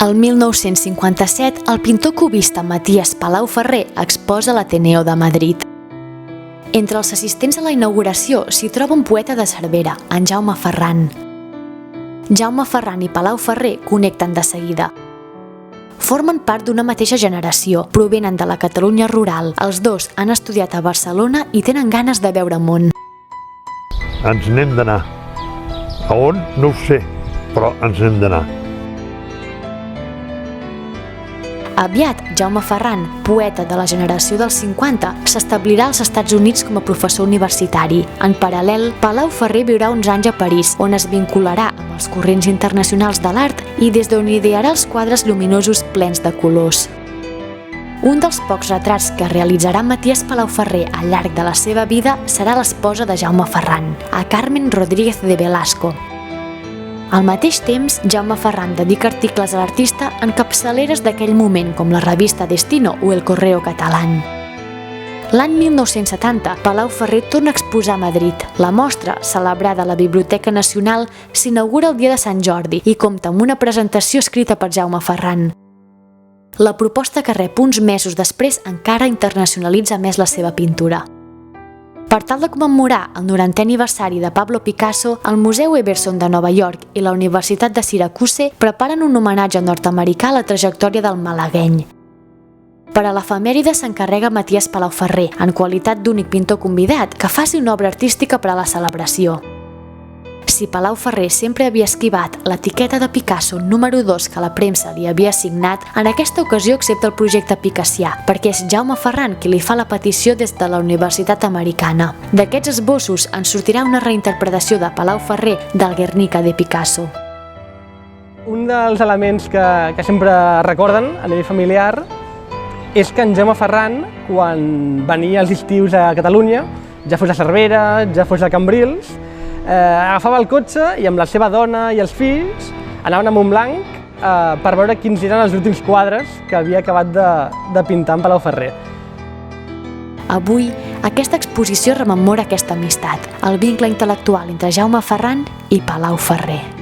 El 1957, el pintor cubista Matías Palau Ferrer exposa a l'Ateneo de Madrid. Entre els assistents a la inauguració s'hi troba un poeta de Cervera, en Jaume Ferran. Jaume Ferran i Palau Ferrer connecten de seguida. Formen part d'una mateixa generació, provenen de la Catalunya rural. Els dos han estudiat a Barcelona i tenen ganes de veure món. Ens n'hem d'anar. A on? No ho sé, però ens n'hem d'anar. Aviat, Jaume Ferran, poeta de la generació dels 50, s'establirà als Estats Units com a professor universitari. En paral·lel, Palau Ferrer viurà uns anys a París, on es vincularà amb els corrents internacionals de l'art i des d'on idearà els quadres lluminosos plens de colors. Un dels pocs retrats que realitzarà Matías Palau Ferrer al llarg de la seva vida serà l'esposa de Jaume Ferran, a Carmen Rodríguez de Velasco. Al mateix temps, Jaume Ferran dedica articles a l'artista en capçaleres d'aquell moment com la revista Destino o El Correo Catalán. L'any 1970, Palau Ferrer torna a exposar a Madrid. La mostra, celebrada a la Biblioteca Nacional, s'inaugura el dia de Sant Jordi i compta amb una presentació escrita per Jaume Ferran. La proposta que rep uns mesos després encara internacionalitza més la seva pintura. Per tal de commemorar el 90è aniversari de Pablo Picasso, el Museu Everson de Nova York i la Universitat de Syracuse preparen un homenatge nord-americà a la trajectòria del malagueny. Per a l'efemèride s'encarrega Matías Palau Ferrer, en qualitat d'únic pintor convidat, que faci una obra artística per a la celebració. Si Palau Ferrer sempre havia esquivat l'etiqueta de Picasso número 2 que la premsa li havia assignat, en aquesta ocasió accepta el projecte picassià, perquè és Jaume Ferran qui li fa la petició des de la Universitat Americana. D'aquests esbossos en sortirà una reinterpretació de Palau Ferrer del Guernica de Picasso. Un dels elements que sempre recorden a nivell familiar és que en Jaume Ferran, quan venia als estius a Catalunya, ja fos a Cervera, ja fos a Cambrils, agafava el cotxe i amb la seva dona i els fills anaven a Montblanc per veure quins eren els últims quadres que havia acabat de pintar en Palau Ferrer. Avui, aquesta exposició rememora aquesta amistat, el vincle intel·lectual entre Jaume Ferran i Palau Ferrer.